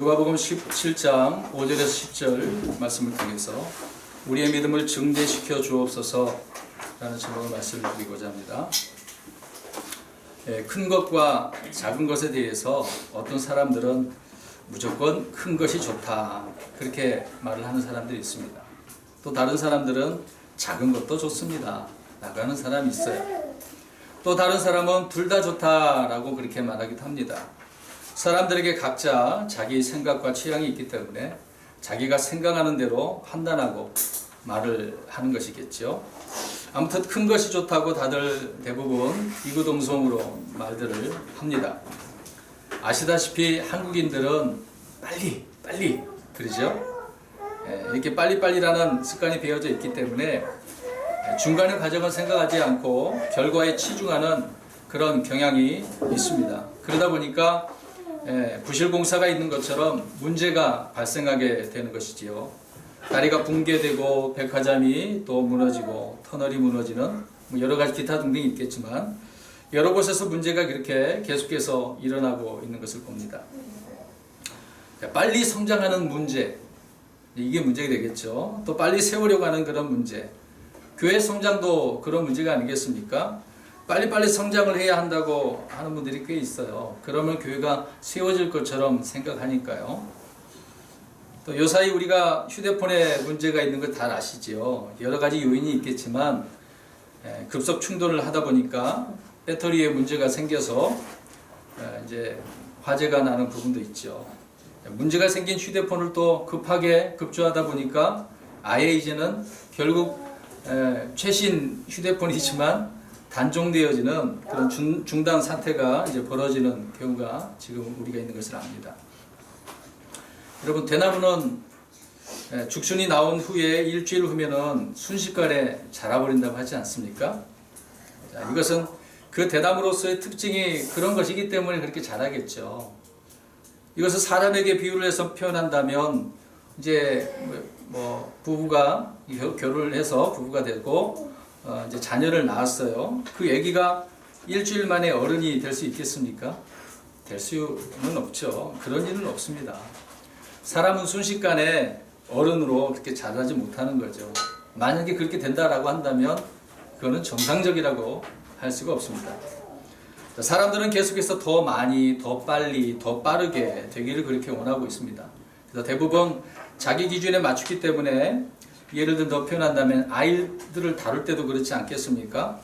누가복음 17장 5절에서 10절 말씀을 통해서 우리의 믿음을 증대시켜 주옵소서 라는 제목의 말씀을 드리고자 합니다. 큰 것과 작은 것에 대해서 어떤 사람들은 무조건 큰 것이 좋다 그렇게 말을 하는 사람들이 있습니다. 또 다른 사람들은 작은 것도 좋습니다 라고 하는 사람이 있어요. 또 다른 사람은 둘 다 좋다라고 그렇게 말하기도 합니다. 사람들에게 각자 자기 생각과 취향이 있기 때문에 자기가 생각하는 대로 판단하고 말을 하는 것이겠죠. 아무튼 큰 것이 좋다고 다들 대부분 이구동성으로 말들을 합니다. 아시다시피 한국인들은 빨리 그러죠. 이렇게 빨리빨리라는 습관이 배어져 있기 때문에 중간의 과정을 생각하지 않고 결과에 치중하는 그런 경향이 있습니다. 그러다 보니까 부실공사가 있는 것처럼 문제가 발생하게 되는 것이지요. 다리가 붕괴되고 백화점이 또 무너지고 터널이 무너지는 여러 가지 기타 등등이 있겠지만 여러 곳에서 문제가 그렇게 계속해서 일어나고 있는 것을 봅니다. 빨리 성장하는 문제, 이게 문제가 되겠죠. 또 빨리 세우려고 하는 그런 문제, 교회 성장도 그런 문제가 아니겠습니까? 빨리빨리 성장을 해야 한다고 하는 분들이 꽤 있어요. 그러면 교회가 세워질 것처럼 생각하니까요. 또 요사이 우리가 휴대폰에 문제가 있는 걸 다 아시죠. 여러 가지 요인이 있겠지만 급속 충돌을 하다 보니까 배터리에 문제가 생겨서 이제 화재가 나는 부분도 있죠. 문제가 생긴 휴대폰을 또 급하게 급조하다 보니까 아예 이제는 결국 최신 휴대폰이지만 단종되어지는 그런 중단 사태가 이제 벌어지는 경우가 지금 우리가 있는 것을 압니다. 여러분, 대나무는 죽순이 나온 후에 일주일 후면은 순식간에 자라버린다고 하지 않습니까? 자, 이것은 그 대나무로서의 특징이 그런 것이기 때문에 그렇게 자라겠죠. 이것을 사람에게 비유를 해서 표현한다면 이제 뭐 부부가 결혼을 해서 부부가 되고 이제 자녀를 낳았어요. 그 아기가 일주일 만에 어른이 될 수 있겠습니까? 될 수는 없죠. 그런 일은 없습니다. 사람은 순식간에 어른으로 그렇게 자라지 못하는 거죠. 만약에 그렇게 된다라고 한다면 그거는 정상적이라고 할 수가 없습니다. 사람들은 계속해서 더 많이, 더 빨리, 더 빠르게 되기를 그렇게 원하고 있습니다. 그래서 대부분 자기 기준에 맞추기 때문에 예를 들어 더 표현한다면 아이들을 다룰 때도 그렇지 않겠습니까?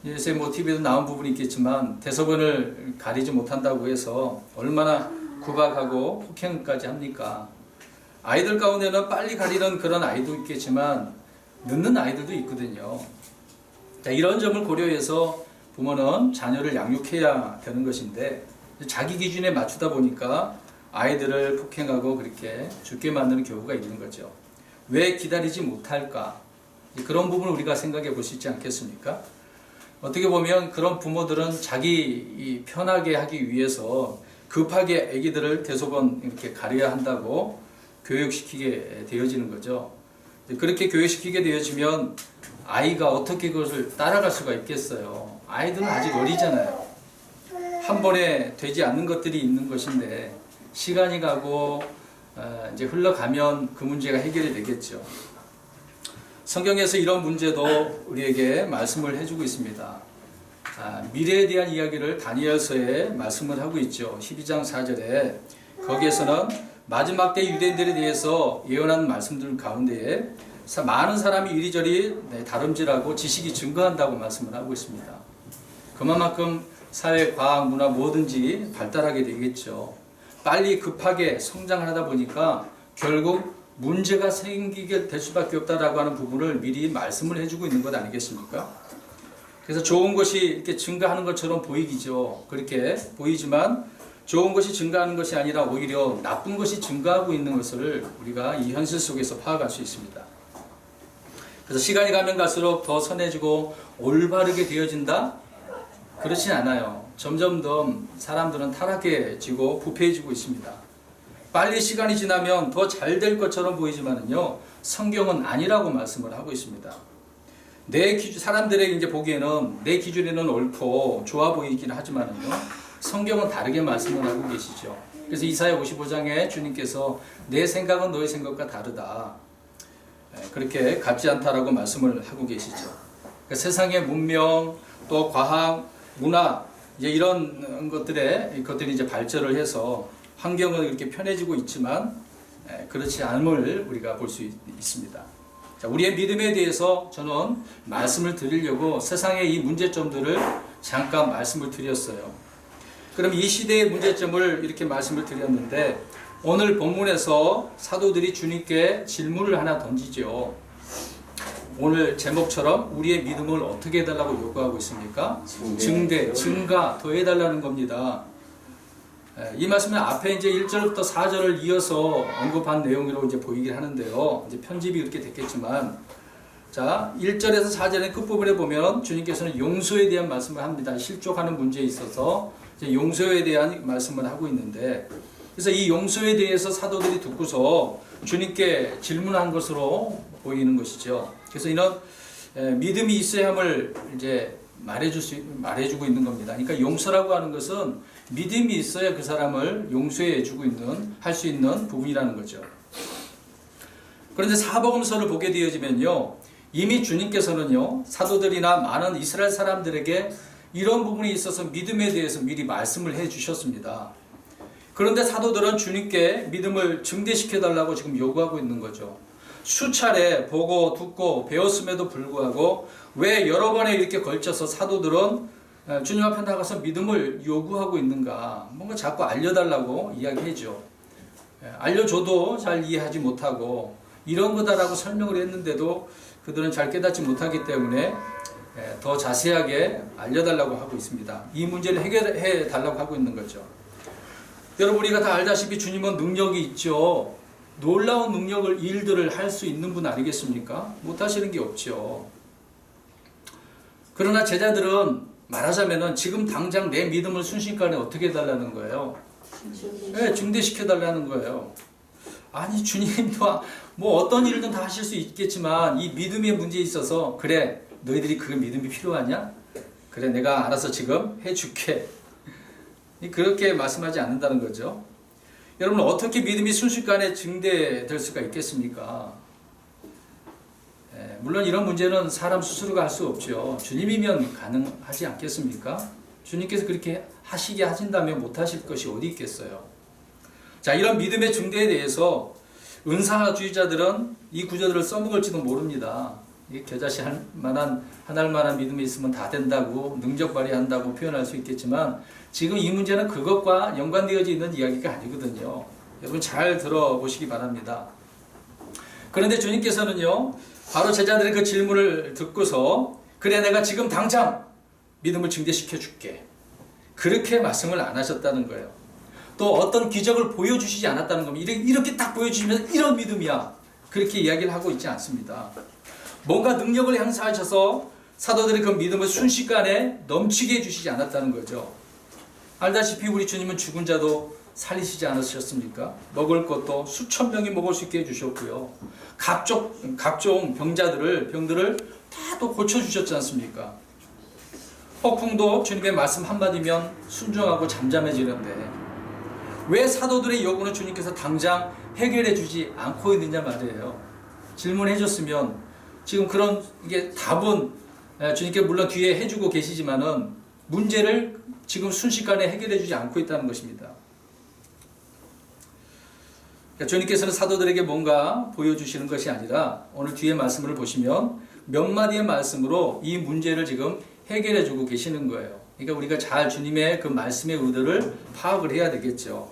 요새 뭐 TV에도 나온 부분이 있겠지만 대소변을 가리지 못한다고 해서 얼마나 구박하고 폭행까지 합니까? 아이들 가운데는 빨리 가리는 그런 아이도 있겠지만 늦는 아이들도 있거든요. 자, 이런 점을 고려해서 부모는 자녀를 양육해야 되는 것인데 자기 기준에 맞추다 보니까 아이들을 폭행하고 그렇게 죽게 만드는 경우가 있는 거죠. 왜 기다리지 못할까? 그런 부분을 우리가 생각해 볼 수 있지 않겠습니까? 어떻게 보면 그런 부모들은 자기 편하게 하기 위해서 급하게 아기들을 대소변 이렇게 가려야 한다고 교육시키게 되어지는 거죠. 그렇게 교육시키게 되어지면 아이가 어떻게 그것을 따라갈 수가 있겠어요? 아이들은 아직 어리잖아요. 한 번에 되지 않는 것들이 있는 것인데 시간이 가고 이제 흘러가면 그 문제가 해결이 되겠죠. 성경에서 이런 문제도 우리에게 말씀을 해주고 있습니다. 미래에 대한 이야기를 다니엘서에 말씀을 하고 있죠. 12장 4절에 거기에서는 마지막 때 유대인들에 대해서 예언한 말씀들 가운데에 많은 사람이 이리저리 다름질하고 지식이 증가한다고 말씀을 하고 있습니다. 그만큼 사회, 과학, 문화 뭐든지 발달하게 되겠죠. 빨리 급하게 성장을 하다 보니까 결국 문제가 생기게 될 수밖에 없다라고 하는 부분을 미리 말씀을 해주고 있는 것 아니겠습니까? 그래서 좋은 것이 이렇게 증가하는 것처럼 보이죠. 그렇게 보이지만 좋은 것이 증가하는 것이 아니라 오히려 나쁜 것이 증가하고 있는 것을 우리가 이 현실 속에서 파악할 수 있습니다. 그래서 시간이 가면 갈수록 더 선해지고 올바르게 되어진다? 그렇진 않아요. 점점 더 사람들은 타락해지고 부패해지고 있습니다. 빨리 시간이 지나면 더 잘 될 것처럼 보이지만은요, 성경은 아니라고 말씀을 하고 있습니다. 사람들에게 이제 보기에는 내 기준에는 옳고 좋아 보이긴 하지만은요, 성경은 다르게 말씀을 하고 계시죠. 그래서 이사야 55장에 주님께서 내 생각은 너의 생각과 다르다. 그렇게 같지 않다라고 말씀을 하고 계시죠. 그러니까 세상의 문명 또 과학, 문화 이제 이런 것들이 이제 발전을 해서 환경은 이렇게 편해지고 있지만 그렇지 않음을 우리가 볼 수 있습니다. 자, 우리의 믿음에 대해서 저는 말씀을 드리려고 세상의 이 문제점들을 잠깐 말씀을 드렸어요. 그럼 이 시대의 문제점을 이렇게 말씀을 드렸는데 오늘 본문에서 사도들이 주님께 질문을 하나 던지죠. 오늘 제목처럼 우리의 믿음을 어떻게 해달라고 요구하고 있습니까? 증가, 더 해달라는 겁니다. 이 말씀은 앞에 이제 1절부터 4절을 이어서 언급한 내용으로 이제 보이긴 하는데요. 이제 편집이 그렇게 됐겠지만, 자, 1절에서 4절의 끝부분에 보면 주님께서는 용서에 대한 말씀을 합니다. 실족하는 문제에 있어서 이제 용서에 대한 말씀을 하고 있는데, 그래서 이 용서에 대해서 사도들이 듣고서 주님께 질문한 것으로 보이는 것이죠. 그래서 이런 믿음이 있어야 함을 이제 말해주고 있는 겁니다. 그러니까 용서라고 하는 것은 믿음이 있어야 그 사람을 용서해주고 할 수 있는 부분이라는 거죠. 그런데 사복음서를 보게 되어지면요, 이미 주님께서는요, 사도들이나 많은 이스라엘 사람들에게 이런 부분에 있어서 믿음에 대해서 미리 말씀을 해 주셨습니다. 그런데 사도들은 주님께 믿음을 증대시켜 달라고 지금 요구하고 있는 거죠. 수차례 보고 듣고 배웠음에도 불구하고 왜 여러 번에 이렇게 걸쳐서 사도들은 주님 앞에 나가서 믿음을 요구하고 있는가? 뭔가 자꾸 알려달라고 이야기하죠. 알려줘도 잘 이해하지 못하고 이런 거다라고 설명을 했는데도 그들은 잘 깨닫지 못하기 때문에 더 자세하게 알려달라고 하고 있습니다. 이 문제를 해결해 달라고 하고 있는 거죠. 여러분, 우리가 다 알다시피 주님은 능력이 있죠. 놀라운 일들을 할 수 있는 분 아니겠습니까? 못하시는 게 없죠. 그러나 제자들은 말하자면은 지금 당장 내 믿음을 순식간에 어떻게 해달라는 거예요? 증대시켜달라는 거예요. 아니, 주님도 뭐 어떤 일든 다 하실 수 있겠지만 이 믿음의 문제에 있어서 그래, 너희들이 그 믿음이 필요하냐? 그래, 내가 알아서 지금 해줄게. 그렇게 말씀하지 않는다는 거죠. 여러분, 어떻게 믿음이 순식간에 증대될 수가 있겠습니까? 물론 이런 문제는 사람 스스로가 할 수 없죠. 주님이면 가능하지 않겠습니까? 주님께서 그렇게 하신다면 못하실 것이 어디 있겠어요. 자, 이런 믿음의 증대에 대해서 은사주의자들은 이 구절들을 써먹을지도 모릅니다. 겨자씨 하나할 만한 믿음이 있으면 다 된다고, 능력 발휘한다고 표현할 수 있겠지만 지금 이 문제는 그것과 연관되어져 있는 이야기가 아니거든요. 여러분 잘 들어보시기 바랍니다. 그런데 주님께서는요, 바로 제자들의 그 질문을 듣고서 그래, 내가 지금 당장 믿음을 증대시켜 줄게, 그렇게 말씀을 안 하셨다는 거예요. 또 어떤 기적을 보여주시지 않았다는 겁니다. 이렇게 딱 보여주시면 이런 믿음이야, 그렇게 이야기를 하고 있지 않습니다. 뭔가 능력을 행사하셔서 사도들의 그 믿음을 순식간에 넘치게 해주시지 않았다는 거죠. 알다시피 우리 주님은 죽은 자도 살리시지 않으셨습니까? 먹을 것도 수천 명이 먹을 수 있게 해주셨고요. 각종 병들을 다 또 고쳐주셨지 않습니까? 폭풍도 주님의 말씀 한마디면 순종하고 잠잠해지는데 왜 사도들의 요구는 주님께서 당장 해결해 주지 않고 있느냐 말이에요. 질문해 줬으면 지금 그런 이게 답은 주님께 물론 뒤에 해주고 계시지만은 문제를 지금 순식간에 해결해 주지 않고 있다는 것입니다. 그러니까 주님께서는 사도들에게 뭔가 보여주시는 것이 아니라 오늘 뒤에 말씀을 보시면 몇 마디의 말씀으로 이 문제를 지금 해결해 주고 계시는 거예요. 그러니까 우리가 잘 주님의 그 말씀의 의도를 파악을 해야 되겠죠.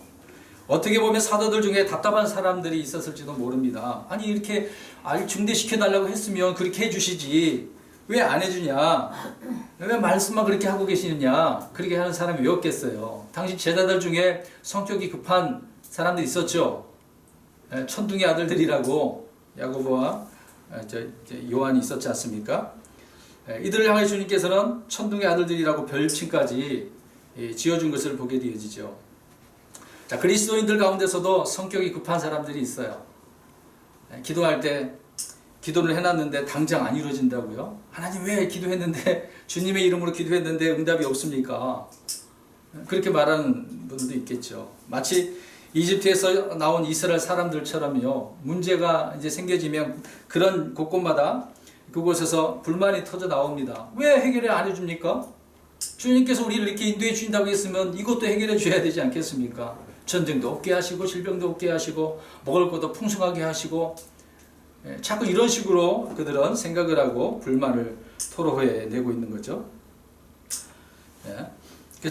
어떻게 보면 사도들 중에 답답한 사람들이 있었을지도 모릅니다. 아니, 이렇게 증대시켜달라고 했으면 그렇게 해주시지 왜 안 해주냐, 왜 말씀만 그렇게 하고 계시느냐, 그렇게 하는 사람이 왜 없겠어요. 당시 제자들 중에 성격이 급한 사람들이 있었죠. 천둥의 아들들이라고 야고보와 요한이 있었지 않습니까? 이들을 향해 주님께서는 천둥의 아들들이라고 별칭까지 지어준 것을 보게 되어지죠. 자, 그리스도인들 가운데서도 성격이 급한 사람들이 있어요. 기도할 때 기도를 해놨는데 당장 안 이루어진다고요? 하나님, 왜 기도했는데 주님의 이름으로 기도했는데 응답이 없습니까? 그렇게 말하는 분들도 있겠죠. 마치 이집트에서 나온 이스라엘 사람들처럼요. 문제가 이제 생겨지면 그런 곳곳마다 그곳에서 불만이 터져 나옵니다. 왜 해결을 안 해줍니까? 주님께서 우리를 이렇게 인도해 주신다고 했으면 이것도 해결해 줘야 되지 않겠습니까? 전쟁도 없게 하시고 질병도 없게 하시고 먹을 것도 풍성하게 하시고 자꾸 이런 식으로 그들은 생각을 하고 불만을 토로해 내고 있는 거죠.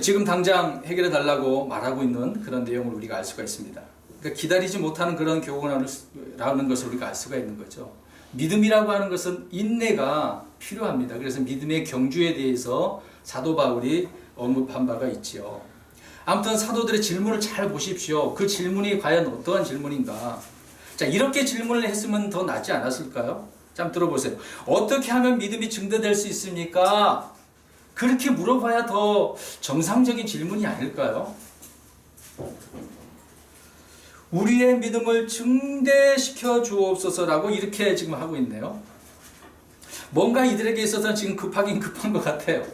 지금 당장 해결해 달라고 말하고 있는 그런 내용을 우리가 알 수가 있습니다. 그러니까 기다리지 못하는 그런 교훈이라는 것을 우리가 알 수가 있는 거죠. 믿음이라고 하는 것은 인내가 필요합니다. 그래서 믿음의 경주에 대해서 사도 바울이 언급한 바가 있지요. 아무튼 사도들의 질문을 잘 보십시오. 그 질문이 과연 어떠한 질문인가? 자, 이렇게 질문을 했으면 더 낫지 않았을까요? 자, 한번 들어보세요. 어떻게 하면 믿음이 증대될 수 있습니까? 그렇게 물어봐야 더 정상적인 질문이 아닐까요? 우리의 믿음을 증대시켜 주옵소서라고 이렇게 지금 하고 있네요. 뭔가 이들에게 있어서는 지금 급하긴 급한 것 같아요.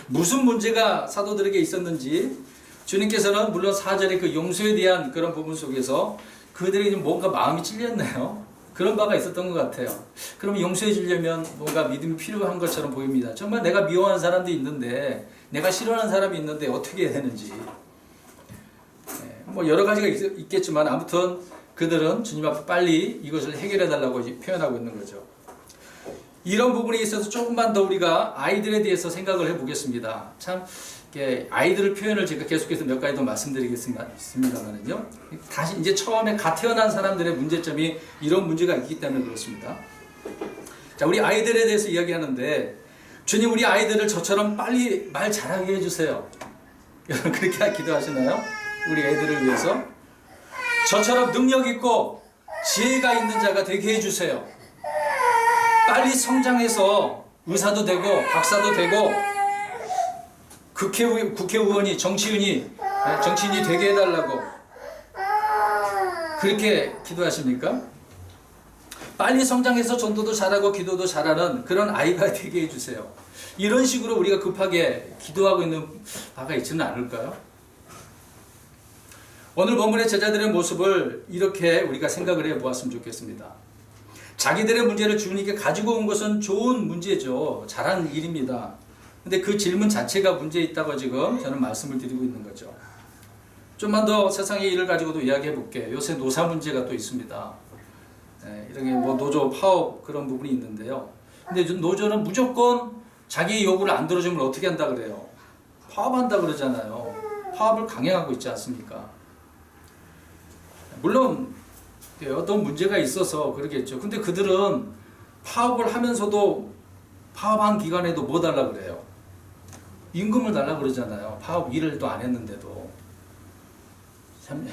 무슨 문제가 사도들에게 있었는지 주님께서는 물론 4절의 그 용서에 대한 그런 부분 속에서 그들에게 뭔가 마음이 찔렸네요. 그런 바가 있었던 것 같아요. 그러면 용서해 주려면 뭔가 믿음이 필요한 것처럼 보입니다. 정말 내가 미워하는 사람도 있는데 내가 싫어하는 사람이 있는데 어떻게 해야 되는지 뭐 여러 가지가 있겠지만 아무튼 그들은 주님 앞에 빨리 이것을 해결해 달라고 표현하고 있는 거죠. 이런 부분에 있어서 조금만 더 우리가 아이들에 대해서 생각을 해보겠습니다. 참 아이들을 표현을 제가 계속해서 몇 가지 더 말씀드리겠습니다만은요. 다시 이제 처음에 갓 태어난 사람들의 문제점이 이런 문제가 있기 때문에 그렇습니다. 자, 우리 아이들에 대해서 이야기하는데 주님 우리 아이들을 저처럼 빨리 말 잘하게 해주세요. 여러분 그렇게 기도하시나요? 우리 애들을 위해서 저처럼 능력 있고 지혜가 있는 자가 되게 해주세요. 빨리 성장해서 의사도 되고 박사도 되고 국회의원이 정치인이 되게 해달라고 그렇게 기도하십니까? 빨리 성장해서 전도도 잘하고 기도도 잘하는 그런 아이가 되게 해주세요. 이런 식으로 우리가 급하게 기도하고 있는 바가 있지는 않을까요? 오늘 본문의 제자들의 모습을 이렇게 우리가 생각을 해보았으면 좋겠습니다. 자기들의 문제를 주님께 가지고 온 것은 좋은 문제죠. 잘한 일입니다. 근데 그 질문 자체가 문제 있다고 지금 저는 말씀을 드리고 있는 거죠. 좀만 더 세상의 일을 가지고도 이야기해 볼게요. 요새 노사 문제가 또 있습니다. 이런 게 뭐 노조 파업 그런 부분이 있는데요. 근데 노조는 무조건 자기 요구를 안 들어주면 어떻게 한다 그래요? 파업한다 그러잖아요. 파업을 강행하고 있지 않습니까? 물론 어떤 문제가 있어서 그러겠죠. 근데 그들은 파업을 하면서도 파업한 기간에도 뭐 달라 그래요? 임금을 달라 그러잖아요. 파업 일을 또 안 했는데도. 참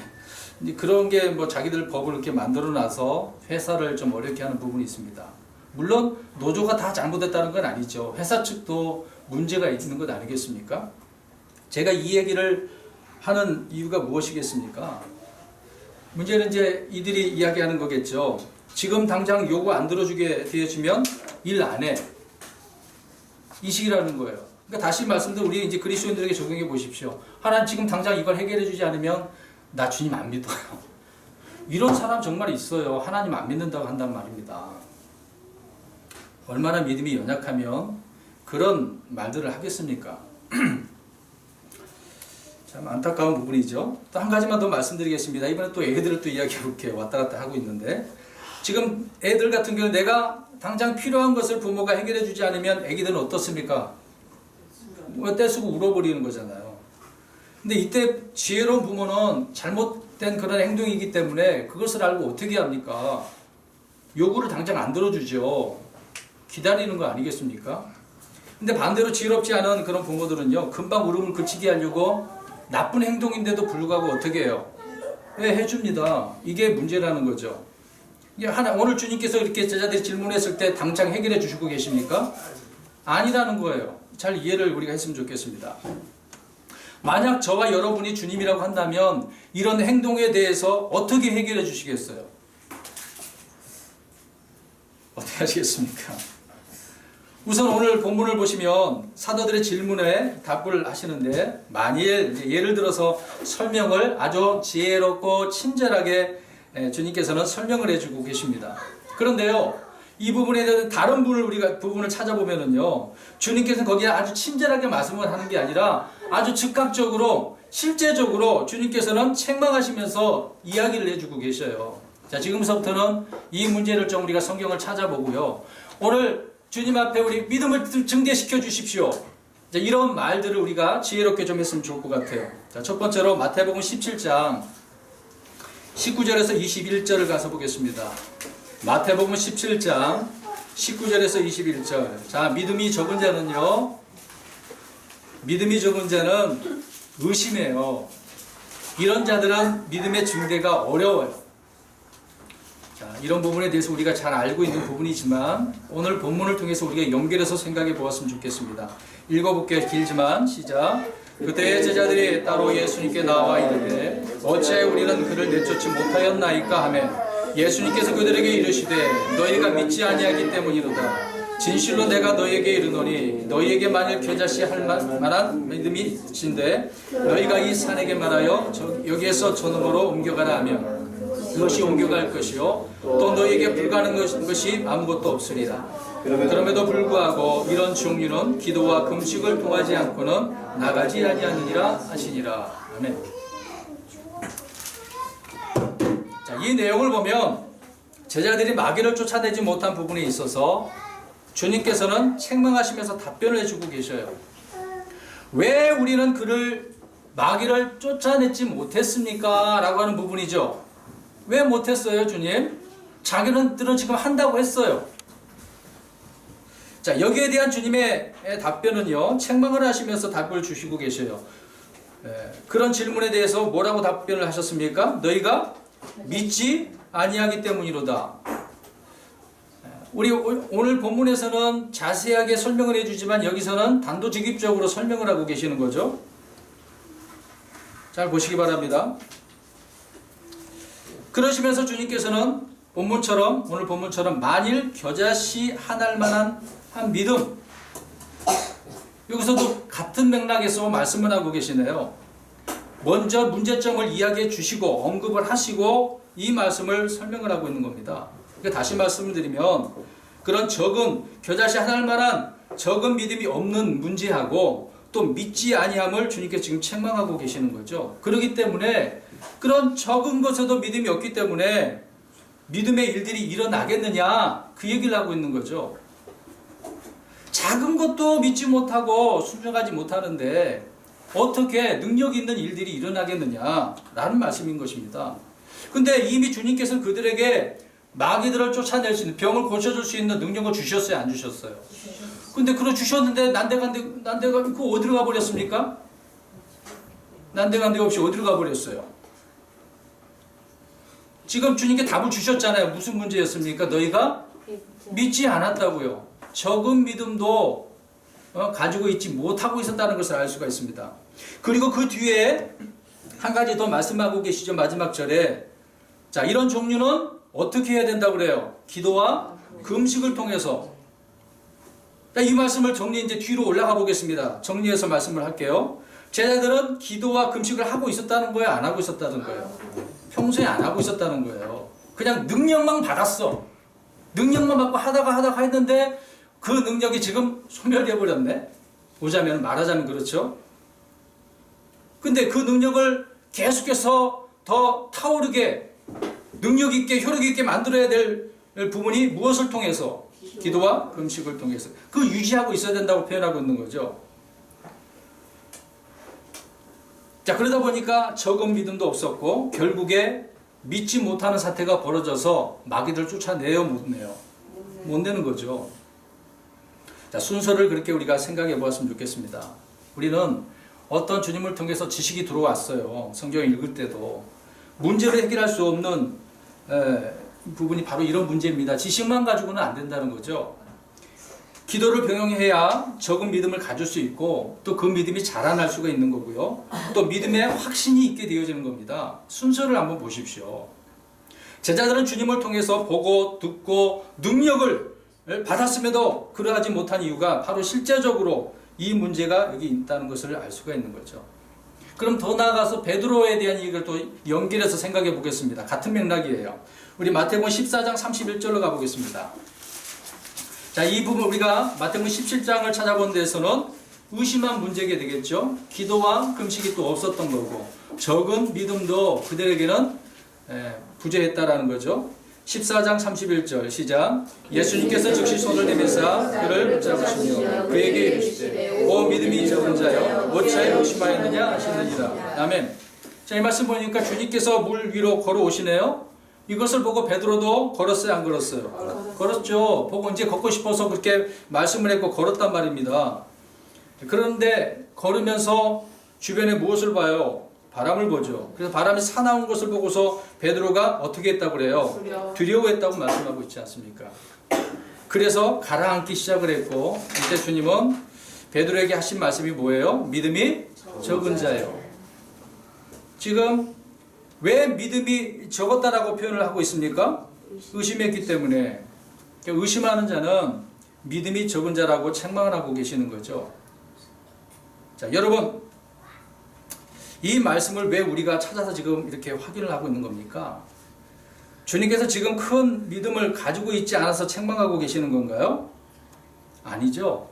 그런 게 뭐 자기들 법을 이렇게 만들어 놔서 회사를 좀 어렵게 하는 부분이 있습니다. 물론 노조가 다 잘못했다는 건 아니죠. 회사 측도 문제가 있는 것 아니겠습니까? 제가 이 얘기를 하는 이유가 무엇이겠습니까? 문제는 이제 이들이 이야기하는 거겠죠. 지금 당장 요구 안 들어주게 되어지면 일 안 해. 이 식이라는 거예요. 그러니까 다시 말씀드려 우리 이제 그리스도인들에게 적용해 보십시오. 하나님 지금 당장 이걸 해결해 주지 않으면 나 주님 안 믿어요. 이런 사람 정말 있어요. 하나님 안 믿는다고 한단 말입니다. 얼마나 믿음이 연약하면 그런 말들을 하겠습니까? 참 안타까운 부분이죠. 또 한 가지만 더 말씀드리겠습니다. 이번에 또 애들을 또 이야기해 볼게요. 왔다 갔다 하고 있는데 지금 애들 같은 경우는 내가 당장 필요한 것을 부모가 해결해 주지 않으면 애기들은 어떻습니까? 떼쓰고 울어버리는 거잖아요. 근데 이때 지혜로운 부모는 잘못된 그런 행동이기 때문에 그것을 알고 어떻게 합니까? 요구를 당장 안 들어주죠. 기다리는 거 아니겠습니까? 근데 반대로 지혜롭지 않은 그런 부모들은요, 금방 울음을 그치게 하려고 나쁜 행동인데도 불구하고 어떻게 해요? 네, 해줍니다. 이게 문제라는 거죠. 오늘 주님께서 이렇게 제자들이 질문했을 때 당장 해결해 주시고 계십니까? 아니라는 거예요. 잘 이해를 우리가 했으면 좋겠습니다. 만약 저와 여러분이 주님이라고 한다면 이런 행동에 대해서 어떻게 해결해 주시겠어요? 어떻게 하시겠습니까? 우선 오늘 본문을 보시면 사도들의 질문에 답을 하시는데, 만일 예를 들어서 설명을 아주 지혜롭고 친절하게 주님께서는 설명을 해주고 계십니다. 그런데요, 이 부분에 대한 다른 부분을 찾아보면은요, 주님께서는 거기에 아주 친절하게 말씀을 하는 게 아니라 아주 즉각적으로 실제적으로 주님께서는 책망하시면서 이야기를 해주고 계셔요. 자, 지금부터는 이 문제를 좀 우리가 성경을 찾아보고요, 오늘 주님 앞에 우리 믿음을 증대시켜 주십시오. 자, 이런 말들을 우리가 지혜롭게 좀 했으면 좋을 것 같아요. 자, 첫 번째로 마태복음 17장 19절에서 21절을 가서 보겠습니다. 마태복음 17장 19절에서 21절. 자, 믿음이 적은 자는요, 믿음이 적은 자는 의심해요. 이런 자들은 믿음의 증대가 어려워요. 자, 이런 부분에 대해서 우리가 잘 알고 있는 부분이지만 오늘 본문을 통해서 우리가 연결해서 생각해 보았으면 좋겠습니다. 읽어볼게요. 길지만 시작. 그때 제자들이 따로 예수님께 나와 이르되 어찌하여 우리는 그를 내쫓지 못하였나이까 하며 예수님께서 그들에게 이르시되 너희가 믿지 아니하기 때문이로다. 진실로 내가 너희에게 이르노니 너희에게 만일 겨자씨 할 만한 믿음이 있으신데 너희가 이 산에게 말하여 여기에서 저놈으로 옮겨가라 하면 그것이 옮겨갈 것이요 또 너희에게 불가능한 것이 아무것도 없으리라. 그럼에도 불구하고 이런 종류는 기도와 금식을 통하지 않고는 나가지 아니하느니라 하시니라. 아멘. 자, 이 내용을 보면 제자들이 마귀를 쫓아내지 못한 부분에 있어서 주님께서는 책망하시면서 답변을 해주고 계셔요. 왜 우리는 그를 마귀를 쫓아내지 못했습니까? 라고 하는 부분이죠. 왜 못했어요, 주님? 자기들은 지금 한다고 했어요. 자, 여기에 대한 주님의 답변은요, 책망을 하시면서 답을 주시고 계셔요. 그런 질문에 대해서 뭐라고 답변을 하셨습니까? 너희가 믿지 아니하기 때문이로다. 우리 오늘 본문에서는 자세하게 설명을 해주지만 여기서는 단도직입적으로 설명을 하고 계시는 거죠. 잘 보시기 바랍니다. 그러시면서 주님께서는 오늘 본문처럼 만일 겨자씨 하나만한 한 믿음, 여기서도 같은 맥락에서 말씀을 하고 계시네요. 먼저 문제점을 이야기해 주시고 언급을 하시고 이 말씀을 설명을 하고 있는 겁니다. 그러니까 다시 말씀을 드리면 그런 적은 겨자씨 하나만한 적은 믿음이 없는 문제하고 또 믿지 아니함을 주님께서 지금 책망하고 계시는 거죠. 그렇기 때문에 그런 적은 것에도 믿음이 없기 때문에 믿음의 일들이 일어나겠느냐, 그 얘기를 하고 있는 거죠. 작은 것도 믿지 못하고 순종하지 못하는데 어떻게 능력 있는 일들이 일어나겠느냐라는 말씀인 것입니다. 근데 이미 주님께서는 그들에게 마귀들을 쫓아낼 수 있는, 병을 고쳐줄 수 있는 능력을 주셨어요, 안 주셨어요? 근데 그걸 주셨는데 난데가 그 어디로 가버렸습니까? 난데간데 없이 어디로 가버렸어요? 지금 주님께 답을 주셨잖아요. 무슨 문제였습니까? 너희가 믿지 않았다고요. 적은 믿음도 가지고 있지 못하고 있었다는 것을 알 수가 있습니다. 그리고 그 뒤에 한 가지 더 말씀하고 계시죠. 마지막 절에. 자, 이런 종류는 어떻게 해야 된다고 그래요? 기도와 금식을 통해서. 자, 이 말씀을 이제 뒤로 올라가 보겠습니다. 정리해서 말씀을 할게요. 제자들은 기도와 금식을 하고 있었다는 거예요? 안 하고 있었다는 거예요? 평소에 안 하고 있었다는 거예요. 그냥 능력만 받았어. 능력만 받고 하다가 했는데 그 능력이 지금 소멸되어 버렸네. 말하자면 그렇죠. 근데 그 능력을 계속해서 더 타오르게 능력 있게 효력 있게 만들어야 될 부분이 무엇을 통해서? 기도와 금식을 통해서. 그 유지하고 있어야 된다고 표현하고 있는 거죠. 자, 그러다 보니까 적은 믿음도 없었고 결국에 믿지 못하는 사태가 벌어져서 마귀들을 쫓아내요, 못 내요? 못 내는 거죠. 자, 순서를 그렇게 우리가 생각해 보았으면 좋겠습니다. 우리는 어떤 주님을 통해서 지식이 들어왔어요. 성경을 읽을 때도. 문제를 해결할 수 없는 부분이 바로 이런 문제입니다. 지식만 가지고는 안 된다는 거죠. 기도를 병행해야 적은 믿음을 가질 수 있고 또 그 믿음이 자라날 수가 있는 거고요. 또 믿음에 확신이 있게 되어지는 겁니다. 순서를 한번 보십시오. 제자들은 주님을 통해서 보고 듣고 능력을 받았음에도 그러하지 못한 이유가 바로 실제적으로 이 문제가 여기 있다는 것을 알 수가 있는 거죠. 그럼 더 나아가서 베드로에 대한 얘기를 또 연결해서 생각해 보겠습니다. 같은 맥락이에요. 우리 마태복음 14장 31절로 가보겠습니다. 자, 이 부분 우리가 마태복음 17장을 찾아본 데에서는 의심한 문제게 되겠죠. 기도와 금식이 또 없었던 거고 적은 믿음도 그들에게는 부재했다라는 거죠. 14장 31절 시작. 예수님께서 즉시 손을 내밀사 그를 붙잡으시며 그에게 이르시되 오 믿음이 적은 자여 어찌하여 의심하였느냐 하시느니라. 아멘. 자, 이 말씀 보니까 주님께서 물 위로 걸어오시네요. 이것을 보고 베드로도 걸었어요, 안 걸었어요? 걸었죠. 보고 이제 걷고 싶어서 그렇게 말씀을 했고 걸었단 말입니다. 그런데 걸으면서 주변에 무엇을 봐요? 바람을 보죠. 그래서 바람이 사나운 것을 보고서 베드로가 어떻게 했다고 그래요? 두려워했다고 말씀하고 있지 않습니까? 그래서 가라앉기 시작을 했고 이때 주님은 베드로에게 하신 말씀이 뭐예요? 믿음이 적은 자예요. 지금 왜 믿음이 적었다라고 표현을 하고 있습니까? 의심했기 때문에. 의심하는 자는 믿음이 적은 자라고 책망을 하고 계시는 거죠. 자, 여러분, 이 말씀을 왜 우리가 찾아서 지금 이렇게 확인을 하고 있는 겁니까? 주님께서 지금 큰 믿음을 가지고 있지 않아서 책망하고 계시는 건가요? 아니죠.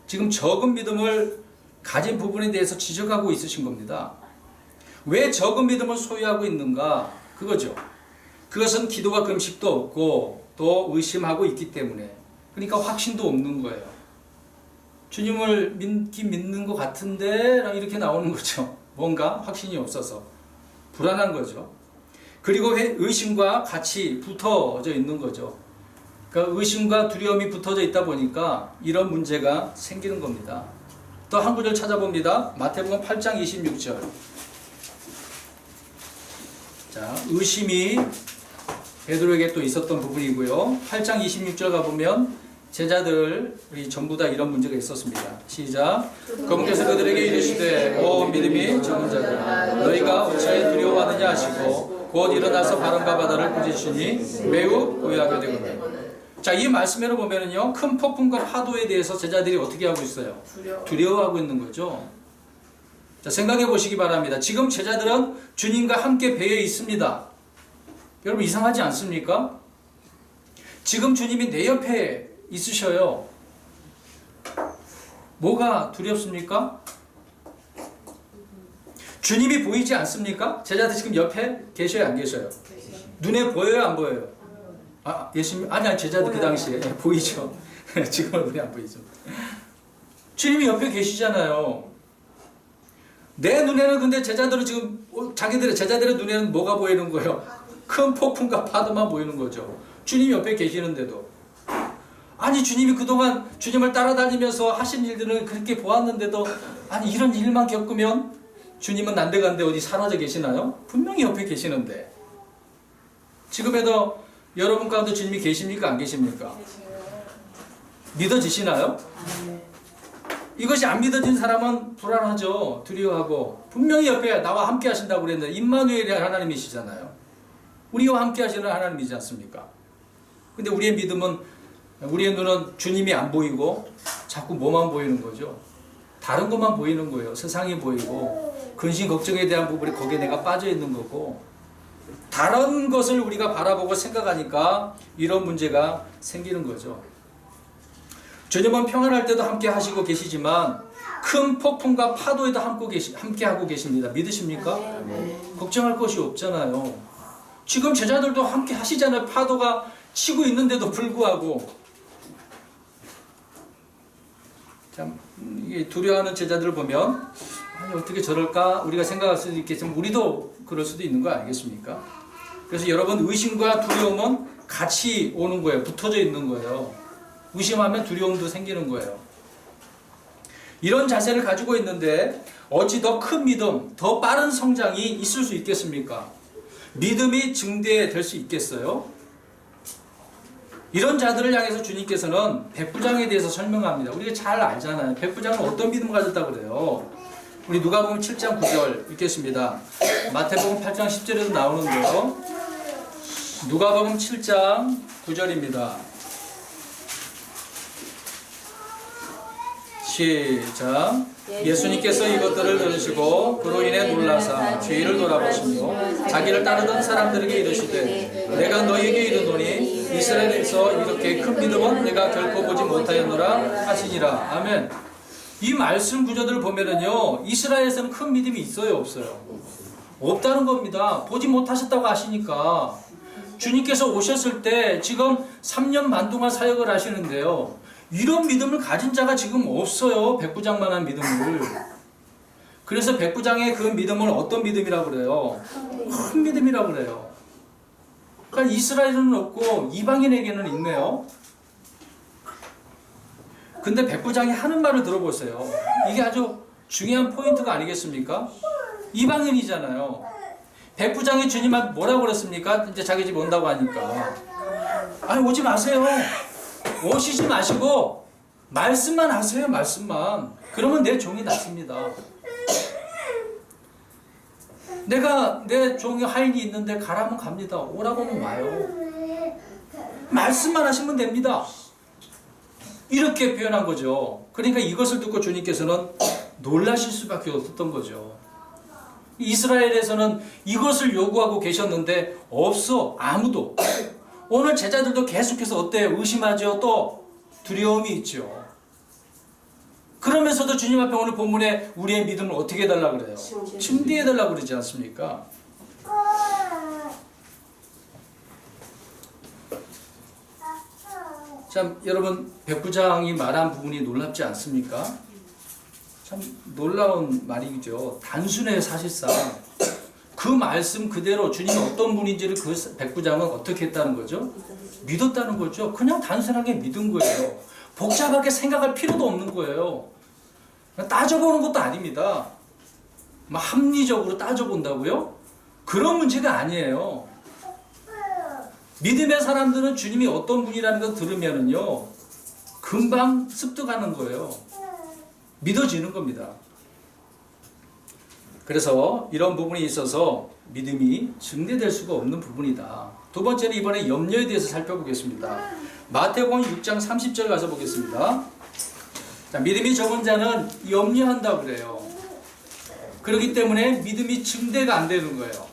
지금 적은 믿음을 가진 부분에 대해서 지적하고 있으신 겁니다. 왜 적은 믿음을 소유하고 있는가? 그거죠. 그것은 기도와 금식도 없고 또 의심하고 있기 때문에. 그러니까 확신도 없는 거예요. 주님을 믿는 것 같은데 이렇게 나오는 거죠. 뭔가 확신이 없어서 불안한 거죠. 그리고 의심과 같이 붙어져 있는 거죠. 그러니까 의심과 두려움이 붙어져 있다 보니까 이런 문제가 생기는 겁니다. 또 한 구절 찾아봅니다. 마태복음 8장 26절. 자, 의심이 베드로에게 또 있었던 부분이고요. 8장 26절 가보면 제자들이 전부 다 이런 문제가 있었습니다. 시작. 그분께서 그들에게 이르시되 오 믿음이 적은 자들아 너희가 어찌하여 두려워하느냐 하시고 곧 일어나서 바람과 바다를 꾸짖으시니 매우 고요하게 되거든. 자, 이 말씀에로 보면은요 큰 폭풍과 파도에 대해서 제자들이 어떻게 하고 있어요? 두려워하고 있는 거죠. 자, 생각해 보시기 바랍니다. 지금 제자들은 주님과 함께 배에 있습니다. 여러분 이상하지 않습니까? 지금 주님이 내 옆에 있으셔요. 뭐가 두렵습니까? 주님이 보이지 않습니까? 제자들 지금 옆에 계셔요, 안 계셔요? 눈에 보여요, 안 보여요? 아, 예수님, 아니, 제자들 그 당시에 보이죠. 지금은 눈에 안 보이죠. 주님이 옆에 계시잖아요. 내 눈에는 근데 제자들은 지금 제자들의 눈에는 뭐가 보이는 거예요? 큰 폭풍과 파도만 보이는 거죠. 주님이 옆에 계시는데도. 아니 주님이 그동안 주님을 따라다니면서 하신 일들은 그렇게 보았는데도 아니 이런 일만 겪으면 주님은 난데간데 어디 사라져 계시나요? 분명히 옆에 계시는데 지금에도 여러분 가운데 주님이 계십니까? 안 계십니까? 믿어지시나요? 이것이 안 믿어진 사람은 불안하죠. 두려워하고 두려워하고 옆에 나와 함께 하신다고 그랬는데 임마누엘이 하나님이시잖아요. 우리와 함께 하시는 하나님이지 않습니까? 근데 우리의 믿음은 우리의 눈은 주님이 안 보이고 자꾸 뭐만 보이는 거죠. 다른 것만 보이는 거예요. 세상이 보이고 근심 걱정에 대한 부분이 거기에 내가 빠져 있는 거고 다른 것을 우리가 바라보고 생각하니까 이런 문제가 생기는 거죠. 주님은 평안할 때도 함께 하시고 계시지만 큰 폭풍과 파도에도 함께 하고 계십니다. 믿으십니까? 걱정할 것이 없잖아요. 지금 제자들도 함께 하시잖아요. 파도가 치고 있는데도 불구하고. 참 이게 두려워하는 제자들을 보면 아니 어떻게 저럴까 우리가 생각할 수도 있겠지만 우리도 그럴 수도 있는 거 아니겠습니까? 그래서 여러분 의심과 두려움은 같이 오는 거예요. 붙어져 있는 거예요. 의심하면 두려움도 생기는 거예요. 이런 자세를 가지고 있는데 어찌 더 큰 믿음, 더 빠른 성장이 있을 수 있겠습니까? 믿음이 증대될 수 있겠어요? 이런 자들을 향해서 주님께서는 백부장에 대해서 설명합니다. 우리가 잘 알잖아요. 백부장은 어떤 믿음을 가졌다고 그래요? 우리 누가복음 7장 9절 읽겠습니다. 마태복음 8장 10절에도 나오는데요. 누가복음 7장 9절입니다. 시작. 예수님께서 이것들을 들으시고 그로 인해 놀라사 주위를 돌아보시며 자기를 따르던 사람들에게 이르시되 내가 너희에게 이르노니 이스라엘에서 이렇게 큰 믿음은 내가 결코 보지 못하였노라 하시니라. 아멘. 이 말씀 구조들을 보면은요, 이스라엘에서는 큰 믿음이 있어요, 없어요? 없다는 겁니다. 보지 못하셨다고 하시니까. 주님께서 오셨을 때 지금 3년 반 동안 사역을 하시는데요, 이런 믿음을 가진 자가 지금 없어요. 백부장만한 믿음을. 그래서 백부장의 그 믿음을 어떤 믿음이라고 그래요? 큰 믿음이라고 그래요. 그러니까 이스라엘은 없고 이방인에게는 있네요. 근데 백부장이 하는 말을 들어보세요. 이게 아주 중요한 포인트가 아니겠습니까? 이방인이잖아요. 백부장이 주님한테 뭐라고 그랬습니까? 이제 자기 집 온다고 하니까. 아니, 오지 마세요. 오시지 마시고 말씀만 하세요. 말씀만. 그러면 내 종이 낫습니다. 내가 내 종이 하인이 있는데 가라면 갑니다. 오라고 하면 와요. 말씀만 하시면 됩니다. 이렇게 표현한 거죠. 그러니까 이것을 듣고 주님께서는 놀라실 수밖에 없었던 거죠. 이스라엘에서는 이것을 요구하고 계셨는데 없어. 아무도. 오늘 제자들도 계속해서 어때요? 의심하죠. 또 두려움이 있죠. 그러면서도 주님 앞에 오늘 본문에 우리의 믿음을 어떻게 해달라고 그래요? 침대해달라고 그러지 않습니까? 참 여러분, 백부장이 말한 부분이 놀랍지 않습니까? 참 놀라운 말이죠. 단순해. 사실상 그 말씀 그대로 주님이 어떤 분인지를 그 백부장은 어떻게 했다는 거죠? 믿었다는 거죠. 그냥 단순하게 믿은 거예요. 복잡하게 생각할 필요도 없는 거예요. 따져보는 것도 아닙니다. 합리적으로 따져본다고요? 그런 문제가 아니에요. 믿음의 사람들은 주님이 어떤 분이라는 걸 들으면은요, 금방 습득하는 거예요. 믿어지는 겁니다. 그래서 이런 부분이 있어서 믿음이 증대될 수가 없는 부분이다. 두 번째는 이번에 염려에 대해서 살펴보겠습니다. 마태복음 6장 30절 가서 보겠습니다. 자, 믿음이 적은 자는 염려한다고 그래요. 그렇기 때문에 믿음이 증대가 안 되는 거예요.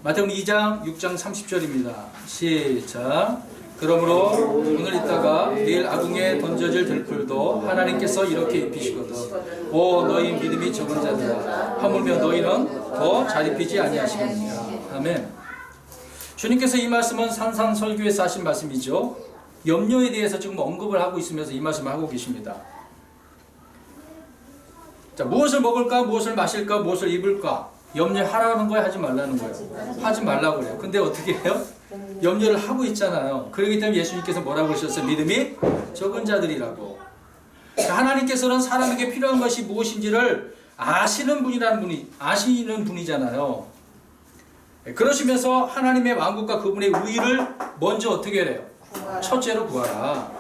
마태복음 2장 6장 30절입니다. 시작. 그러므로 오늘 있다가 내일 아궁에 던져질 들풀도 하나님께서 이렇게 입히시거든. 오 너희 믿음이 적은 자들아, 하물며 너희는 더 잘 입히지 아니하시겠느냐. 아멘. 주님께서 이 말씀은 산상설교에서 하신 말씀이죠. 염려에 대해서 지금 언급을 하고 있으면서 이 말씀을 하고 계십니다. 자, 무엇을 먹을까, 무엇을 마실까, 무엇을 입을까, 염려하라는 거예요, 하지 말라는 거예요? 하지 말라고 그래요. 근데 어떻게 해요? 염려를 하고 있잖아요. 그렇기 때문에 예수님께서 뭐라고 그러셨어요? 믿음이 적은 자들이라고. 하나님께서는 사람에게 필요한 것이 무엇인지를 아시는 분이잖아요. 그러시면서 하나님의 왕국과 그분의 의를 먼저 어떻게 해요? 첫째로 구하라.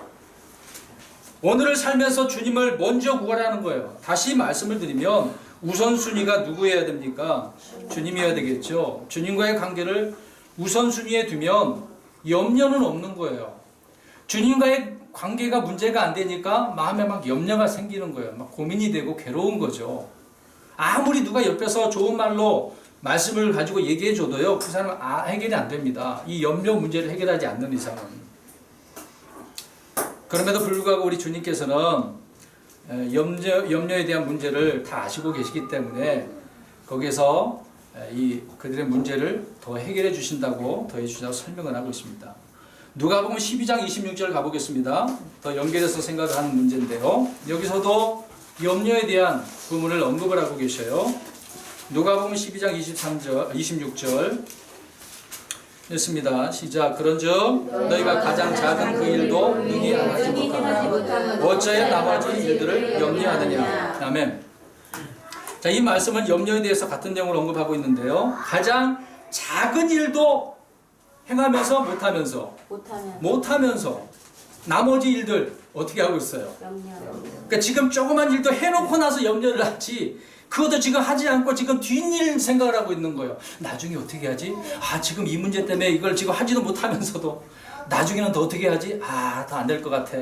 오늘을 살면서 주님을 먼저 구하라는 거예요. 다시 말씀을 드리면 우선순위가 누구여야 됩니까? 주님이어야 되겠죠. 주님과의 관계를 우선순위에 두면 염려는 없는 거예요. 주님과의 관계가 문제가 안 되니까 마음에 막 염려가 생기는 거예요. 막 고민이 되고 괴로운 거죠. 아무리 누가 옆에서 좋은 말로 말씀을 가지고 얘기해 줘도요, 그 사람은 해결이 안 됩니다. 이 염려 문제를 해결하지 않는 이상은. 그럼에도 불구하고 우리 주님께서는 염려에 대한 문제를 다 아시고 계시기 때문에 거기에서 그들의 문제를 더 해결해 주신다고, 더해 주신다고 설명을 하고 있습니다. 누가복음 12장 26절 가보겠습니다. 더 연결해서 생각을 하는 문제인데요. 여기서도 염려에 대한 부분을 언급을 하고 계셔요. 누가복음 12장 26절 읽습니다. 시작. 그런즉 너희가 가장 작은 그 일도 능히 하지 못하나 어찌하여 나머지 일들을 염려하느냐. 아멘. 자, 이 말씀은 염려에 대해서 같은 내용을 언급하고 있는데요. 가장 작은 일도 행하면서 못하면서 나머지 일들 어떻게 하고 있어요? 그러니까 지금 조그만 일도 해놓고 나서 염려를 하지, 그것도 지금 하지 않고 지금 뒷일 생각을 하고 있는 거예요. 나중에 어떻게 하지? 지금 이 문제 때문에 이걸 지금 하지도 못하면서도 나중에는 더 어떻게 하지? 더 안 될 것 같아.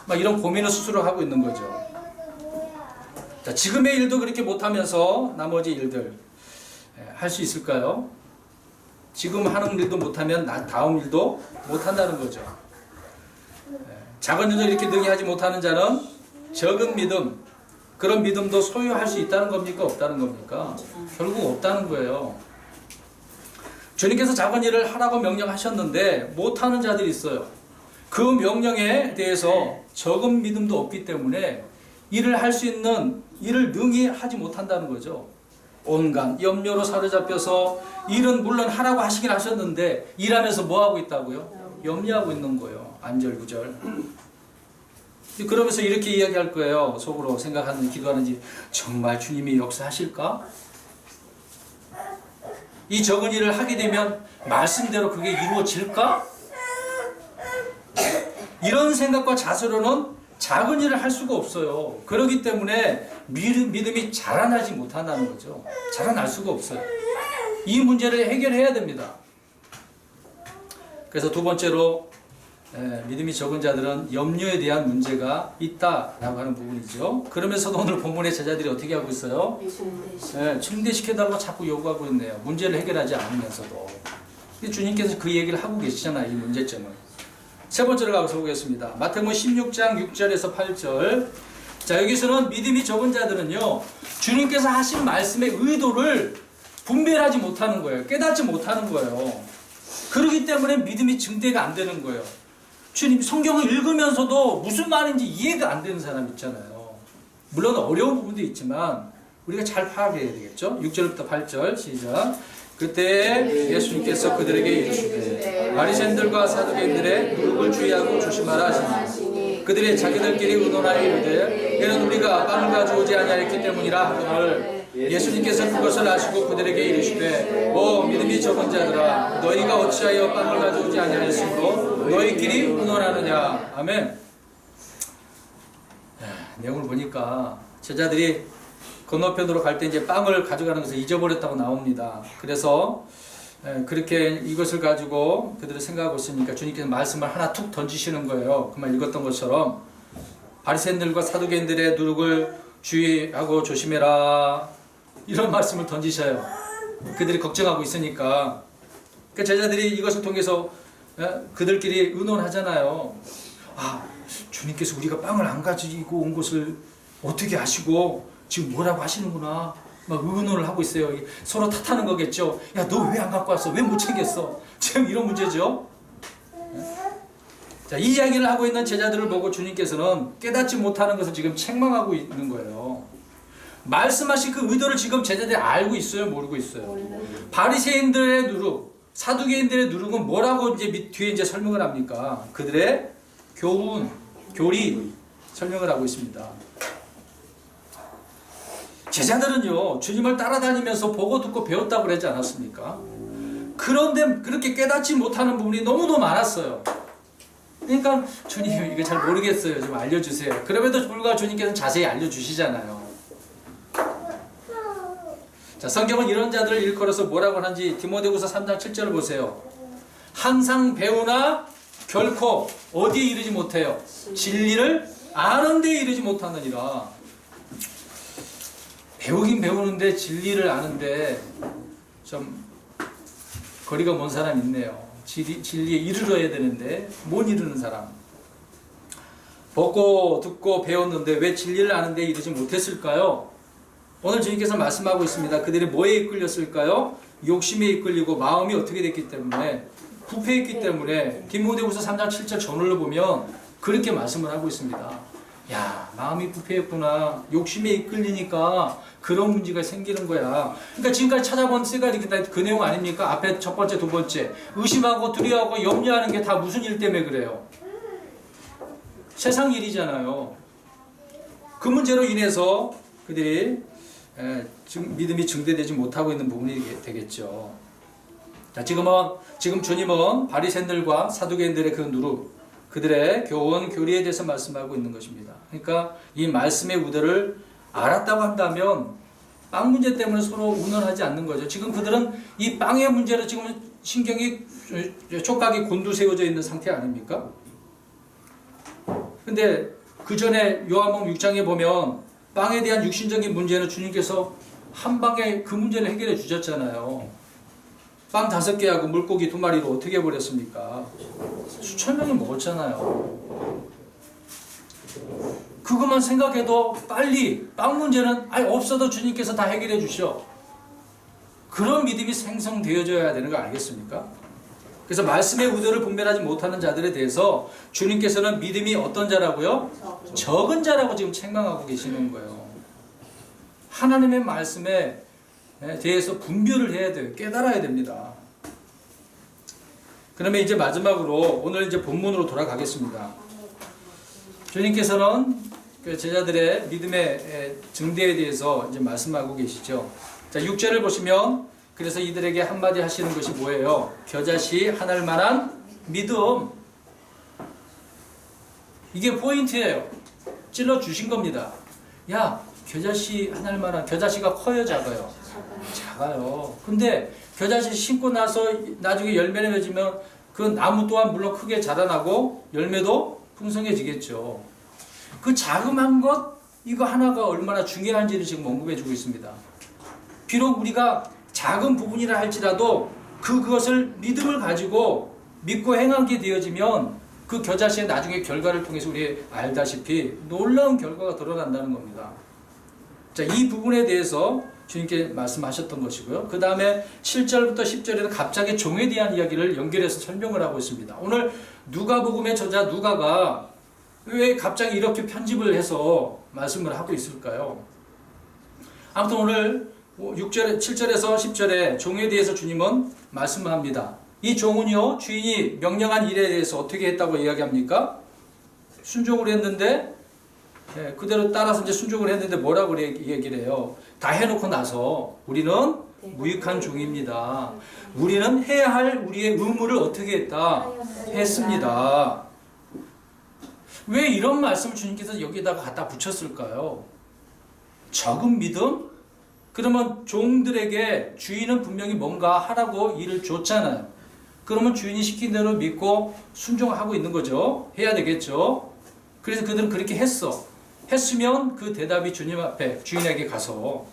막 이런 고민을 스스로 하고 있는 거죠. 자, 지금의 일도 그렇게 못하면서 나머지 일들 할 수 있을까요? 지금 하는 일도 못하면 다음 일도 못한다는 거죠. 작은 일을 이렇게 능히 하지 못하는 자는 적은 믿음, 그런 믿음도 소유할 수 있다는 겁니까? 없다는 겁니까? 결국 없다는 거예요. 주님께서 작은 일을 하라고 명령하셨는데 못하는 자들이 있어요. 그 명령에 대해서 적은 믿음도 없기 때문에 일을 할 수 있는 일을 능히 하지 못한다는 거죠. 온갖 염려로 사로잡혀서 일은 물론 하라고 하시긴 하셨는데 일하면서 뭐 하고 있다고요? 염려하고 있는 거예요. 안절부절. 그러면서 이렇게 이야기할 거예요. 속으로 생각하는, 기도하는지, 정말 주님이 역사하실까? 이 적은 일을 하게 되면 말씀대로 그게 이루어질까? 이런 생각과 자세로는 작은 일을 할 수가 없어요. 그렇기 때문에 믿음이 자라나지 못한다는 거죠. 자라날 수가 없어요. 이 문제를 해결해야 됩니다. 그래서 두 번째로 믿음이 적은 자들은 염려에 대한 문제가 있다라고 하는 부분이죠. 그러면서도 오늘 본문의 제자들이 어떻게 하고 있어요? 증대시켜달라고 자꾸 요구하고 있네요. 문제를 해결하지 않으면서도. 주님께서 그 얘기를 하고 계시잖아요. 이 문제점을. 세 번째로 가서 보겠습니다. 마태복음 16장 6절에서 8절. 자, 여기서는 믿음이 적은 자들은요, 주님께서 하신 말씀의 의도를 분별하지 못하는 거예요. 깨닫지 못하는 거예요. 그렇기 때문에 믿음이 증대가 안 되는 거예요. 주님 성경을 읽으면서도 무슨 말인지 이해가 안 되는 사람 있잖아요. 물론 어려운 부분도 있지만 우리가 잘 파악해야 되겠죠. 6절부터 8절 시작. 그때 예수님께서 그들에게 이르시되 바리새인들과 사두개인들의 누룩을 주의하고 조심하라 하시니 그들이 자기들끼리 의논하여 이르되 이는 우리가 빵을 가져오지 아니하였기 때문이라 하거늘 예수님께서 그것을 아시고 그들에게 이르시되 오 믿음이 적은 자들아 너희가 어찌하여 빵을 가져오지 아니하였으므로 너희끼리 의논하느냐. 아멘. 내용을 보니까 제자들이 건너편으로 갈 때 이제 빵을 가져가는 것을 잊어버렸다고 나옵니다. 그래서 그렇게 이것을 가지고 그들을 생각하고 있으니까 주님께서 말씀을 하나 툭 던지시는 거예요. 그만 읽었던 것처럼 바리새인들과 사두개인들의 누룩을 주의하고 조심해라 이런 말씀을 던지셔요. 그들이 걱정하고 있으니까. 그 제자들이 이것을 통해서 그들끼리 의논하잖아요. 아, 주님께서 우리가 빵을 안 가지고 온 것을 어떻게 아시고 지금 뭐라고 하시는구나 막 의논을 하고 있어요. 서로 탓하는 거겠죠. 야, 너 왜 안 갖고 왔어? 왜 못 챙겼어? 지금 이런 문제죠. 자, 이 이야기를 하고 있는 제자들을 보고 주님께서는 깨닫지 못하는 것을 지금 책망하고 있는 거예요. 말씀하신 그 의도를 지금 제자들이 알고 있어요? 모르고 있어요? 바리새인들의 누룩, 사두개인들의 누룩은 뭐라고 이제 뒤에 이제 설명을 합니까? 그들의 교훈, 교리 설명을 하고 있습니다. 제자들은요, 주님을 따라다니면서 보고 듣고 배웠다고 그러지 않았습니까? 그런데 그렇게 깨닫지 못하는 부분이 너무도 많았어요. 그러니까 주님 이거 잘 모르겠어요. 좀 알려주세요. 그럼에도 불구하고 주님께서는 자세히 알려주시잖아요. 자, 성경은 이런 자들을 일컬어서 뭐라고 하는지 디모데후서 3장 7절을 보세요. 항상 배우나 결코 어디에 이르지 못해요? 진리를 아는 데에 이르지 못하느니라. 배우긴 배우는데 진리를 아는데 좀 거리가 먼 사람 있네요. 진리에 이르러야 되는데 못 이루는 사람. 보고 듣고 배웠는데 왜 진리를 아는데 이르지 못했을까요? 오늘 주님께서 말씀하고 있습니다. 그들이 뭐에 이끌렸을까요? 욕심에 이끌리고 마음이 어떻게 됐기 때문에 부패했기 때문에 디모데후서 3장 7절 전후를 보면 그렇게 말씀을 하고 있습니다. 야, 마음이 부패했구나. 욕심에 이끌리니까 그런 문제가 생기는 거야. 그러니까 지금까지 찾아본 그 내용 아닙니까? 앞에 첫 번째, 두 번째. 의심하고 두려워하고 염려하는 게 다 무슨 일 때문에 그래요? 세상 일이잖아요. 그 문제로 인해서 그들이 믿음이 증대되지 못하고 있는 부분이 되겠죠. 자, 지금 주님은 바리새인들과 사두개인들의 그 누룩, 그들의 교훈, 교리에 대해서 말씀하고 있는 것입니다. 그러니까 이 말씀의 의도를 알았다고 한다면 빵 문제 때문에 서로 의논하지 않는 거죠. 지금 그들은 이 빵의 문제로 지금 신경이 촉각이 곤두세워져 있는 상태 아닙니까? 근데 그 전에 요한복음 6장에 보면 빵에 대한 육신적인 문제는 주님께서 한 방에 그 문제를 해결해 주셨잖아요. 빵 5개하고 물고기 2마리로 어떻게 해버렸습니까? 수천 명이 먹었잖아요. 그것만 생각해도 빨리 빵 문제는 아예 없어도 주님께서 다 해결해 주셔. 그런 믿음이 생성되어져야 되는 거 알겠습니까? 그래서 말씀의 의도를 분별하지 못하는 자들에 대해서 주님께서는 믿음이 어떤 자라고요? 적은 자라고 지금 책망하고 계시는 거예요. 하나님의 말씀에 대해서 분별을 해야 돼요. 깨달아야 됩니다. 그러면 이제 마지막으로 오늘 이제 본문으로 돌아가겠습니다. 주님께서는 그 제자들의 믿음의 증대에 대해서 이제 말씀하고 계시죠. 자, 6절을 보시면 그래서 이들에게 한마디 하시는 것이 뭐예요? 겨자씨 하나를 만한 믿음. 이게 포인트예요. 찔러 주신 겁니다. 야, 겨자씨 하나를 만한, 겨자씨가 커요, 작아요? 작아요. 근데 겨자씨 심고 나서 나중에 열매를 맺으면 그 나무 또한 물론 크게 자라나고 열매도 풍성해지겠죠. 그 자그마한 것 이거 하나가 얼마나 중요한지를 지금 언급해 주고 있습니다. 비록 우리가 작은 부분이라 할지라도 그것을 믿음을 가지고 믿고 행하게 되어지면 그 겨자씨의 나중에 결과를 통해서 우리 알다시피 놀라운 결과가 드러난다는 겁니다. 자, 이 부분에 대해서 주님께 말씀하셨던 것이고요. 그 다음에 7절부터 10절에는 갑자기 종에 대한 이야기를 연결해서 설명을 하고 있습니다. 오늘 누가복음의 저자 누가가 왜 갑자기 이렇게 편집을 해서 말씀을 하고 있을까요? 아무튼 오늘 7절에서 10절에 종에 대해서 주님은 말씀합니다. 이 종은요, 주인이 명령한 일에 대해서 어떻게 했다고 이야기합니까? 순종을 했는데, 그대로 따라서 이제 순종을 했는데 뭐라고 얘기를 해요? 다 해놓고 나서 우리는 무익한 종입니다. 우리는 해야 할 우리의 의무를 어떻게 했다? 했습니다. 왜 이런 말씀을 주님께서 여기다가 갖다 붙였을까요? 적은 믿음? 그러면 종들에게 주인은 분명히 뭔가 하라고 일을 줬잖아요. 그러면 주인이 시킨 대로 믿고 순종하고 있는 거죠. 해야 되겠죠. 그래서 그들은 그렇게 했어. 했으면 그 대답이 주님 앞에 주인에게 가서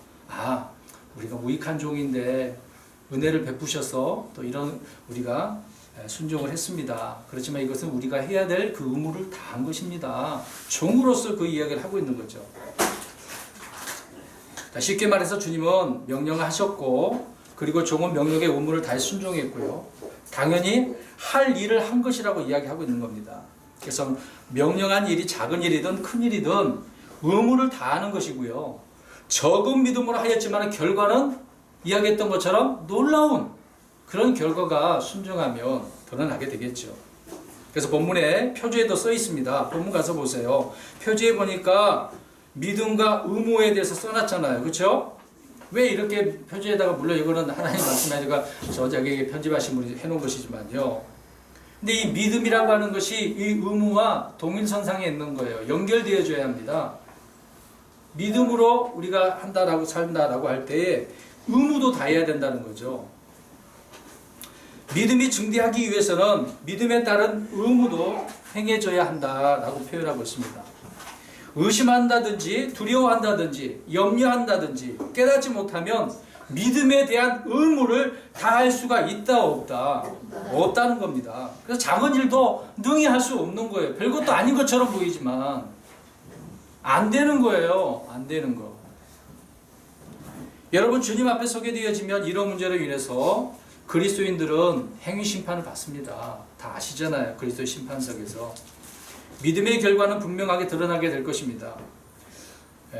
우리가 무익한 종인데 은혜를 베푸셔서 또 이런 우리가 순종을 했습니다. 그렇지만 이것은 우리가 해야 될 그 의무를 다한 것입니다. 종으로서 그 이야기를 하고 있는 거죠. 쉽게 말해서 주님은 명령을 하셨고 그리고 종은 명령의 의무를 다해 순종했고요. 당연히 할 일을 한 것이라고 이야기하고 있는 겁니다. 그래서 명령한 일이 작은 일이든 큰 일이든 의무를 다하는 것이고요. 적은 믿음으로 하였지만 결과는 이야기했던 것처럼 놀라운 그런 결과가 순종하면 드러나게 되겠죠. 그래서 본문에 표지에도 써 있습니다. 본문 가서 보세요. 표지에 보니까 믿음과 의무에 대해서 써놨잖아요. 그렇죠? 왜 이렇게 표지에다가 물론 이거는 하나님 말씀하니까 저자에게 편집하신 분이 해놓은 것이지만요. 근데 이 믿음이라고 하는 것이 이 의무와 동일선상에 있는 거예요. 연결되어져야 합니다. 믿음으로 우리가 한다라고 산다라고 할 때에 의무도 다해야 된다는 거죠. 믿음이 증대하기 위해서는 믿음에 따른 의무도 행해져야 한다라고 표현하고 있습니다. 의심한다든지 두려워한다든지 염려한다든지 깨닫지 못하면 믿음에 대한 의무를 다할 수가 있다 없다? 없다는 겁니다. 그래서 작은 일도 능히 할 수 없는 거예요. 별것도 아닌 것처럼 보이지만 안 되는 거예요. 안 되는 거. 여러분 주님 앞에 서게 되어지면 이런 문제로 인해서 그리스도인들은 행위 심판을 받습니다. 다 아시잖아요. 그리스도 심판석에서. 믿음의 결과는 분명하게 드러나게 될 것입니다.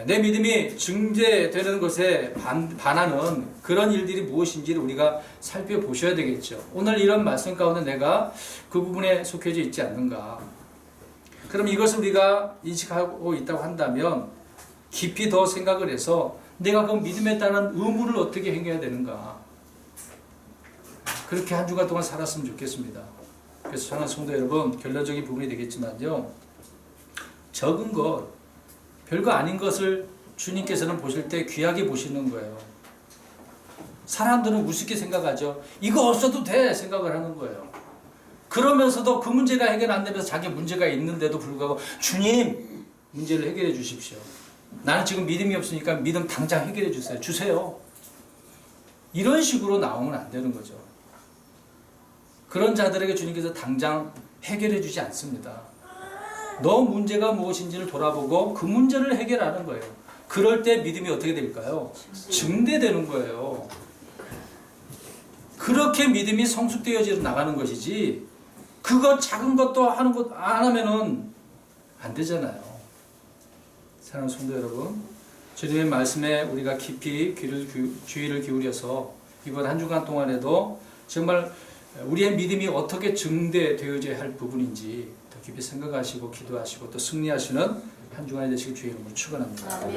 내 믿음이 증대되는 것에 반하는 그런 일들이 무엇인지를 우리가 살펴보셔야 되겠죠. 오늘 이런 말씀 가운데 내가 그 부분에 속해져 있지 않는가. 그럼 이것을 우리가 인식하고 있다고 한다면 깊이 더 생각을 해서 내가 그 믿음에 따른 의무를 어떻게 행해야 되는가. 그렇게 한 주간 동안 살았으면 좋겠습니다. 그래서 사랑하는 성도 여러분, 결론적인 부분이 되겠지만요. 적은 것, 별거 아닌 것을 주님께서는 보실 때 귀하게 보시는 거예요. 사람들은 우습게 생각하죠. 이거 없어도 돼 생각을 하는 거예요. 그러면서도 그 문제가 해결 안 되면서 자기 문제가 있는데도 불구하고 주님 문제를 해결해 주십시오. 나는 지금 믿음이 없으니까 믿음 당장 해결해 주세요. 주세요. 이런 식으로 나오면 안 되는 거죠. 그런 자들에게 주님께서 당장 해결해 주지 않습니다. 너 문제가 무엇인지를 돌아보고 그 문제를 해결하는 거예요. 그럴 때 믿음이 어떻게 될까요? 증대되는 거예요. 그렇게 믿음이 성숙되어져 나가는 것이지 그거 작은 것도 하는 것 안 하면은 안 되잖아요. 사랑하는 성도 여러분, 주님의 말씀에 우리가 깊이 주의를 기울여서 이번 한 주간 동안에도 정말 우리의 믿음이 어떻게 증대되어져야 할 부분인지 더 깊이 생각하시고 기도하시고 또 승리하시는 한 주간이 되시길 주의 이름으로 축원합니다.